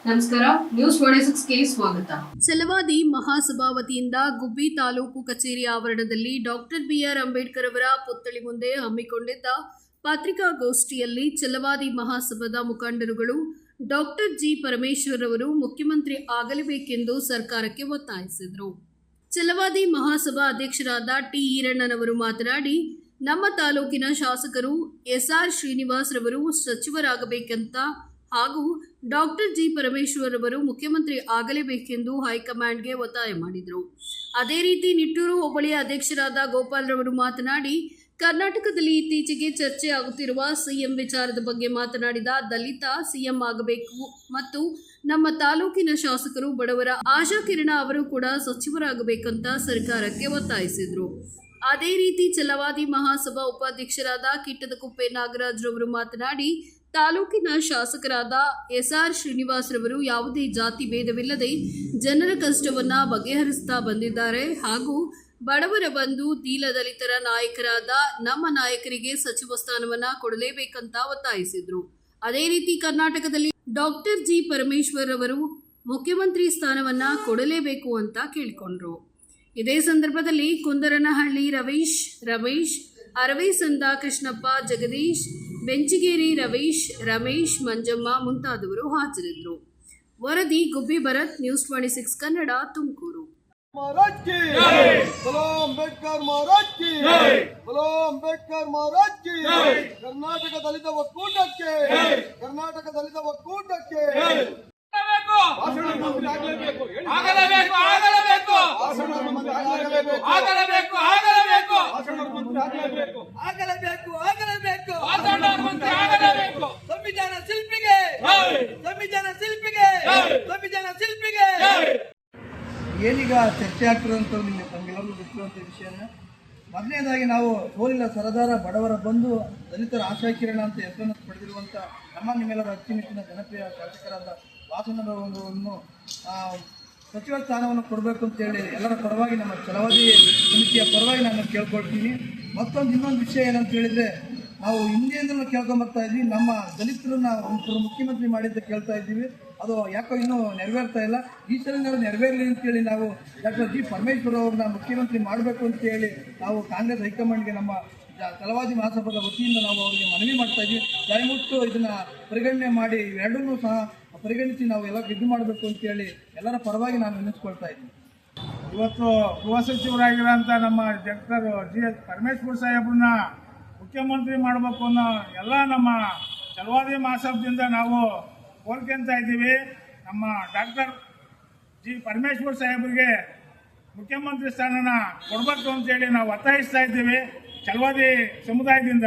ನಮಸ್ಕಾರ, ನ್ಯೂಸ್ 26ಗೆ ಸ್ವಾಗತ. ಛಲವಾದಿ ಮಹಾಸಭಾ ವತಿಯಿಂದ ಗುಬ್ಬಿ ತಾಲೂಕು ಕಚೇರಿ ಆವರಣದಲ್ಲಿ ಡಾಕ್ಟರ್ ಬಿಆರ್ ಅಂಬೇಡ್ಕರ್ ಅವರ ಪುತ್ಥಳಿ ಮುಂದೆ ಹಮ್ಮಿಕೊಂಡಿದ್ದ ಪತ್ರಿಕಾಗೋಷ್ಠಿಯಲ್ಲಿ ಛಲವಾದಿ ಮಹಾಸಭಾದ ಮುಖಂಡರುಗಳು ಡಾಕ್ಟರ್ ಜಿ ಪರಮೇಶ್ವರ್ ಅವರು ಮುಖ್ಯಮಂತ್ರಿ ಆಗಲೇಬೇಕೆಂದು ಸರ್ಕಾರಕ್ಕೆ ಒತ್ತಾಯಿಸಿದರು. ಛಲವಾದಿ ಮಹಾಸಭಾ ಅಧ್ಯಕ್ಷರಾದ ಟಿ ಈರಣ್ಣನವರು ಮಾತನಾಡಿ, ನಮ್ಮ ತಾಲೂಕಿನ ಶಾಸಕರು ಎಸ್ಆರ್ ಶ್ರೀನಿವಾಸ್ ರವರು ಸಚಿವರಾಗಬೇಕಂತ ಹಾಗೂ ಡಾಕ್ಟರ್ ಜಿ ಪರಮೇಶ್ವರ್ ಅವರು ಮುಖ್ಯಮಂತ್ರಿ ಆಗಲೇಬೇಕೆಂದು ಹೈಕಮಾಂಡ್ಗೆ ಒತ್ತಾಯ ಮಾಡಿದರು. ಅದೇ ರೀತಿ ನಿಟ್ಟೂರು ಹೋಬಳಿಯ ಅಧ್ಯಕ್ಷರಾದ ಗೋಪಾಲ್ ರವರು ಮಾತನಾಡಿ, ಕರ್ನಾಟಕದಲ್ಲಿ ಇತ್ತೀಚೆಗೆ ಚರ್ಚೆ ಆಗುತ್ತಿರುವ ಸಿಎಂ ವಿಚಾರದ ಬಗ್ಗೆ ಮಾತನಾಡಿದ ದಲಿತ ಸಿಎಂ ಆಗಬೇಕು ಮತ್ತು ನಮ್ಮ ತಾಲೂಕಿನ ಶಾಸಕರು ಬಡವರ ಆಶಾಕಿರಣ ಅವರು ಕೂಡ ಸಚಿವರಾಗಬೇಕಂತ ಸರ್ಕಾರಕ್ಕೆ ಒತ್ತಾಯಿಸಿದರು. ಅದೇ ರೀತಿ ಛಲವಾದಿ ಮಹಾಸಭಾ ಉಪಾಧ್ಯಕ್ಷರಾದ ಕಿಟ್ಟದಕುಪ್ಪೆ ನಾಗರಾಜ್ ರವರು ಮಾತನಾಡಿ, ತಾಲೂಕಿನ ಶಾಸಕರಾದ ಎಸ್ಆರ್ ಶ್ರೀನಿವಾಸ್ ರವರು ಯಾವುದೇ ಜಾತಿ ಭೇದವಿಲ್ಲದೆ ಜನರ ಕಷ್ಟವನ್ನ ಬಗೆಹರಿಸ್ತಾ ಬಂದಿದ್ದಾರೆ ಹಾಗೂ ಬಡವರ ಬಂಧು ದೀನದಲಿತರ ನಾಯಕರಾದ ನಮ್ಮ ನಾಯಕರಿಗೆ ಸಚಿವ ಸ್ಥಾನವನ್ನ ಕೊಡಲೇಬೇಕಂತ ಒತ್ತಾಯಿಸಿದ್ರು. ಅದೇ ರೀತಿ ಕರ್ನಾಟಕದಲ್ಲಿ ಡಾಕ್ಟರ್ ಜಿ ಪರಮೇಶ್ವರ್ ಅವರು ಮುಖ್ಯಮಂತ್ರಿ ಸ್ಥಾನವನ್ನ ಕೊಡಲೇಬೇಕು ಅಂತ ಕೇಳಿಕೊಂಡ್ರು. ಇದೇ ಸಂದರ್ಭದಲ್ಲಿ ಕುಂದರನಹಳ್ಳಿ ರಮೇಶ್ ಅರವೇಸಂದ ಕೃಷ್ಣಪ್ಪ, ಜಗದೀಶ್, ಬೆಂಚಿಗೇರಿ ರವೀಶ್, ರಮೇಶ್, ಮಂಜಮ್ಮ ಮುಂತಾದವರು ಹಾಜರಿದ್ದರು. ವರದಿ ಗುಬ್ಬಿ ಭರತ್, ನ್ಯೂಸ್ 26 ಕನ್ನಡ, ತುಮಕೂರು. ಕರ್ನಾಟಕ ದಲಿತ ಒಕ್ಕೂಟಕ್ಕೆ ಸಂವಿಧಾನ ಶಿಲ್ಪಿಗೆ ಏನೀಗ ಚರ್ಚೆ ಆಗ್ತಿರೋಂಥ ನಮಗೆಲ್ಲರೂ ಗೊತ್ತಿರುವಂಥ ವಿಷಯನ ಮೊದಲನೇದಾಗಿ ನಾವು ಸೋಲಿಲ್ಲ ಸರದಾರ ಬಡವರ ಬಂಧು ದಲಿತರ ಆಶಾಕಿರಣ ಅಂತ ಹೆಸರನ್ನು ಪಡೆದಿರುವಂಥ ನಿಮ್ಮೆಲ್ಲರ ಅಚ್ಚುಮೆಚ್ಚಿನ ಜನಪ್ರಿಯ ಶಾಸಕರಾದ ವಾಸನರವರನ್ನು ಸಚಿವ ಸ್ಥಾನವನ್ನು ಕೊಡಬೇಕು ಅಂತೇಳಿ ಎಲ್ಲರ ಪರವಾಗಿ ನಮ್ಮ ಛಲವಾದಿ ಸಮಿತಿಯ ಪರವಾಗಿ ನಾನು ಕೇಳ್ಕೊಳ್ತೀನಿ. ಇನ್ನೊಂದು ವಿಷಯ ಏನಂತ ಹೇಳಿದರೆ, ನಾವು ಹಿಂದಿಯಿಂದಲೂ ಕೇಳ್ಕೊಂಬರ್ತಾ ಇದ್ವಿ, ನಮ್ಮ ದಲಿತರನ್ನ ಒಬ್ಬರು ಮುಖ್ಯಮಂತ್ರಿ ಮಾಡಿದ್ದು ಕೇಳ್ತಾ ಇದ್ದೀವಿ. ಅದು ಯಾಕೋ ಇನ್ನೂ ನೆರವೇರ್ತಾ ಇಲ್ಲ. ಈ ಸಲ ನೆರವೇರಲಿ ಅಂತೇಳಿ ನಾವು ಡಾಕ್ಟರ್ ಜಿ ಪರಮೇಶ್ವರ್ ಅವ್ರನ್ನ ಮುಖ್ಯಮಂತ್ರಿ ಮಾಡಬೇಕು ಅಂತೇಳಿ ನಾವು ಕಾಂಗ್ರೆಸ್ ಹೈಕಮಾಂಡ್ಗೆ ನಮ್ಮ ಛಲವಾದಿ ಮಹಾಸಭಾದ ವತಿಯಿಂದ ನಾವು ಅವರಿಗೆ ಮನವಿ ಮಾಡ್ತಾ ಇದ್ವಿ. ದಯವಿಟ್ಟು ಇದನ್ನು ಪರಿಗಣನೆ ಮಾಡಿ ಎರಡನ್ನೂ ಸಹ ಪರಿಗಣಿಸಿ ನಾವು ಎಲ್ಲ ಇದು ಮಾಡಬೇಕು ಅಂತೇಳಿ ಎಲ್ಲರ ಪರವಾಗಿ ನಾನು ವಿನಿಸ್ಕೊಳ್ತಾ ಇದ್ದೀನಿ. ಇವತ್ತು ಗೃಹ ಸಚಿವರಾಗಿರೋಂಥ ನಮ್ಮ ಡಾಕ್ಟರ್ ಜಿ ಪರಮೇಶ್ವರ್ ಸಾಹೇಬ್ರನ್ನ ಮುಖ್ಯಮಂತ್ರಿ ಮಾಡಬೇಕು ಅನ್ನೋ ಎಲ್ಲ ನಮ್ಮ ಛಲವಾದಿ ಮಹಾಸಭಾದಿಂದ ನಾವು ಕೋರ್ಕೊಂತ ಇದ್ದೀವಿ. ನಮ್ಮ ಡಾಕ್ಟರ್ ಜಿ ಪರಮೇಶ್ವರ್ ಸಾಹೇಬ್ರಿಗೆ ಮುಖ್ಯಮಂತ್ರಿ ಸ್ಥಾನನ ಕೊಡಬೇಕು ಅಂತೇಳಿ ನಾವು ಒತ್ತಾಯಿಸ್ತಾ ಇದ್ದೀವಿ ಛಲವಾದಿ ಸಮುದಾಯದಿಂದ.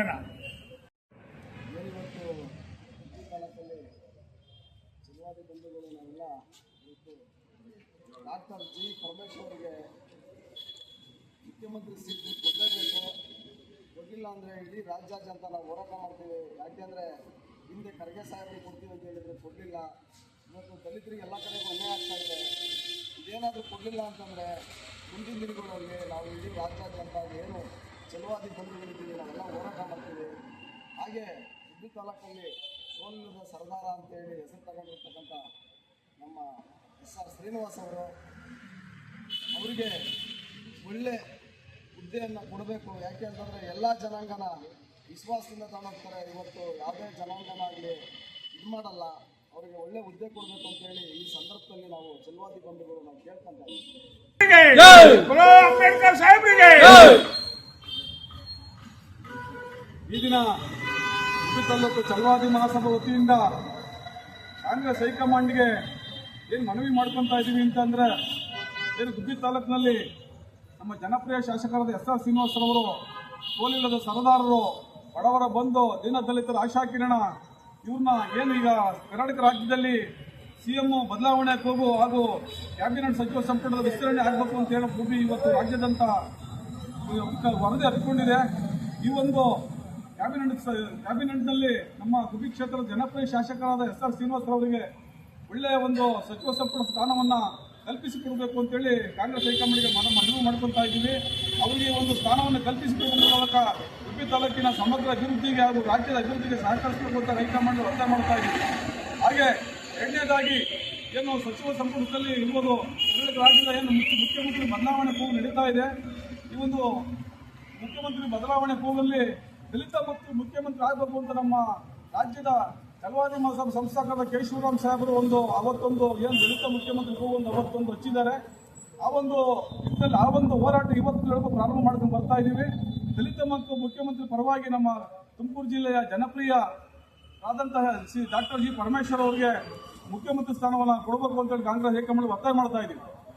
ಡಾಕ್ಟರ್ ಜಿ ಪರಮೇಶ್ವರ್ಗೆ ಮುಖ್ಯಮಂತ್ರಿ ಸೀಟ್ ಕೊಡಲೇಬೇಕು. ಕೊಡಲಿಲ್ಲ ಅಂದರೆ ಇಡೀ ರಾಜ್ಯಾದ್ಯಂತ ನಾವು ಹೋರಾಟ ಮಾಡ್ತೀವಿ. ಯಾಕೆಂದರೆ ಹಿಂದೆ ಖರ್ಗೆ ಸಾಹೇಬರಿಗೆ ಕೊಡ್ತೀವಿ ಅಂತ ಹೇಳಿದರೆ ಕೊಡಲಿಲ್ಲ. ಇವತ್ತು ದಲಿತರಿಗೆ ಎಲ್ಲ ಕಡೆಗೂ ಅನ್ಯಾಯ ಆಗ್ತಾ ಇದೆ. ಇದೇನಾದರೂ ಕೊಡಲಿಲ್ಲ ಅಂತಂದರೆ ಮುಂದಿನ ದಿನಗಳಲ್ಲಿ ನಾವು ಇಡೀ ರಾಜ್ಯಾದ್ಯಂತ ಏನು ಛಲವಾದಿ ಬಂಧುಗಳಿದ್ದೀವಿ ನಾವೆಲ್ಲ ಹೋರಾಟ ಮಾಡ್ತೀವಿ. ಹಾಗೆ ಗುಬ್ಬಿ ತಾಲೂಕಲ್ಲಿ ಸೋಲಿಲ್ಲದ ಸರದಾರ ಅಂತೇಳಿ ಹೆಸರು ತಗೊಂಡಿರ್ತಕ್ಕಂಥ ನಮ್ಮ ಎಸ್ಆರ್ ಶ್ರೀನಿವಾಸ್ ಅವರಿಗೆ ಒಳ್ಳೆ ಹುದ್ದೆಯನ್ನು ಕೊಡಬೇಕು. ಯಾಕೆ ಅಂತಂದರೆ ಎಲ್ಲ ಜನಾಂಗನ ವಿಶ್ವಾಸದಿಂದ ತಗೊಂಡೋಗ್ತಾರೆ. ಇವತ್ತು ಯಾವುದೇ ಜನಾಂಗನ ಆಗಲಿ ಇದು ಮಾಡಲ್ಲ. ಅವರಿಗೆ ಒಳ್ಳೆ ಹುದ್ದೆ ಕೊಡಬೇಕು ಅಂತೇಳಿ ಈ ಸಂದರ್ಭದಲ್ಲಿ ನಾವು ಛಲವಾದಿ ಬಂಧುಗಳು ನಾವು ಕೇಳ್ಕೊಂತ ಈ ದಿನ ಗುಬ್ಬಿ ತಾಲೂಕು ಛಲವಾದಿ ಮಹಾಸಭಾ ವತಿಯಿಂದ ಕಾಂಗ್ರೆಸ್ ಹೈಕಮಾಂಡ್ಗೆ ಏನು ಮನವಿ ಮಾಡ್ಕೊತಾ ಇದ್ದೀವಿ ಅಂತಂದರೆ, ಏನು ಗುಬ್ಬಿ ತಾಲೂಕಿನಲ್ಲಿ ನಮ್ಮ ಜನಪ್ರಿಯ ಶಾಸಕರಾದ ಎಸ್ಆರ್ ಶ್ರೀನಿವಾಸ್ ರವರು ಸೋಲಿಲ್ಲದ ಸರದಾರರು, ಬಡವರ ಬಂಧು ದೀನದಲಿತರ ಆಶಾಕಿರಣ ಇವ್ರನ್ನ ಏನು ಈಗ ಕರ್ನಾಟಕ ರಾಜ್ಯದಲ್ಲಿ ಸಿಎಂ ಬದಲಾವಣೆ ಕೂಗು ಹಾಗೂ ಕ್ಯಾಬಿನೆಟ್ ಸಚಿವ ಸಂಪುಟದ ವಿಸ್ತರಣೆ ಆಗಬೇಕು ಅಂತ ಹೇಳಿ ಗುಬ್ಬಿ ಇವತ್ತು ರಾಜ್ಯದಂತ ವರದಿ ಹತ್ಕೊಂಡಿದೆ. ಈ ಒಂದು ಕ್ಯಾಬಿನೆಟ್ನಲ್ಲಿ ನಮ್ಮ ಗುಬ್ಬಿ ಕ್ಷೇತ್ರದ ಜನಪ್ರಿಯ ಶಾಸಕರಾದ ಎಸ್ಆರ್ ಶ್ರೀನಿವಾಸ್ ಅವರಿಗೆ ಒಳ್ಳೆಯ ಒಂದು ಸಚಿವ ಸಂಪುಟ ಸ್ಥಾನವನ್ನು ಕಲ್ಪಿಸಿಕೊಡಬೇಕು ಅಂತೇಳಿ ಕಾಂಗ್ರೆಸ್ ಹೈಕಮಾಂಡ್ಗೆ ಮನವಿ ಮಾಡ್ಕೊತಾ ಇದ್ದೀವಿ. ಅವರಿಗೆ ಒಂದು ಸ್ಥಾನವನ್ನು ಕಲ್ಪಿಸಿಕೊಡುವ ಮೂಲಕ ಗುಬ್ಬಿ ತಾಲೂಕಿನ ಸಮಗ್ರ ಅಭಿವೃದ್ಧಿಗೆ ಹಾಗೂ ರಾಜ್ಯದ ಅಭಿವೃದ್ಧಿಗೆ ಸಹಕರಿಸಬೇಕು ಅಂತ ಹೈಕಮಾಂಡ್ ಒತ್ತಾಯ ಮಾಡ್ತಾ ಇದ್ದೀವಿ. ಹಾಗೆ ಎರಡನೇದಾಗಿ ಏನು ಸಚಿವ ಸಂಪುಟದಲ್ಲಿ ಇರುವುದು ಕರ್ನಾಟಕ ರಾಜ್ಯದ ಏನು ಮುಖ್ಯಮಂತ್ರಿ ಬದಲಾವಣೆ ಕೂಗು ನಡೀತಾ ಇದೆ. ಈ ಒಂದು ಮುಖ್ಯಮಂತ್ರಿ ಬದಲಾವಣೆ ಕೂಗಲ್ಲಿ ದಲಿತ ಮತ್ತು ಮುಖ್ಯಮಂತ್ರಿ ಆಗಬೇಕು ಅಂತ ನಮ್ಮ ರಾಜ್ಯದ ಛಲವಾದಿ ಮಹಾಸಭಾ ಸಂಸ್ಥಾಪಕರಾದ ಕೆ ಶಿವರಾಮ್ ಸಾಹೇಬರು ಅವತ್ತೊಂದು ಏನು ದಲಿತ ಮುಖ್ಯಮಂತ್ರಿ ಕೂಗು ಅವತ್ತೊಂದು ಹಚ್ಚಿದ್ದಾರೆ. ಆ ಒಂದು ಹೋರಾಟ ಇವತ್ತು ಪ್ರಾರಂಭ ಮಾಡ್ಕೊಂಡು ಬರ್ತಾ ಇದ್ದೀವಿ. ದಲಿತ ಮತ್ತು ಮುಖ್ಯಮಂತ್ರಿ ಪರವಾಗಿ ನಮ್ಮ ತುಮಕೂರು ಜಿಲ್ಲೆಯ ಜನಪ್ರಿಯ ಆದಂತಹ ಡಾಕ್ಟರ್ ಜಿ ಪರಮೇಶ್ವರ್ ಅವರಿಗೆ ಮುಖ್ಯಮಂತ್ರಿ ಸ್ಥಾನವನ್ನು ಕೊಡಬೇಕು ಅಂತೇಳಿ ಕಾಂಗ್ರೆಸ್ ಹೈಕಮಾಂಡ್ ಒತ್ತಾಯ ಮಾಡ್ತಾ ಇದ್ದೀವಿ.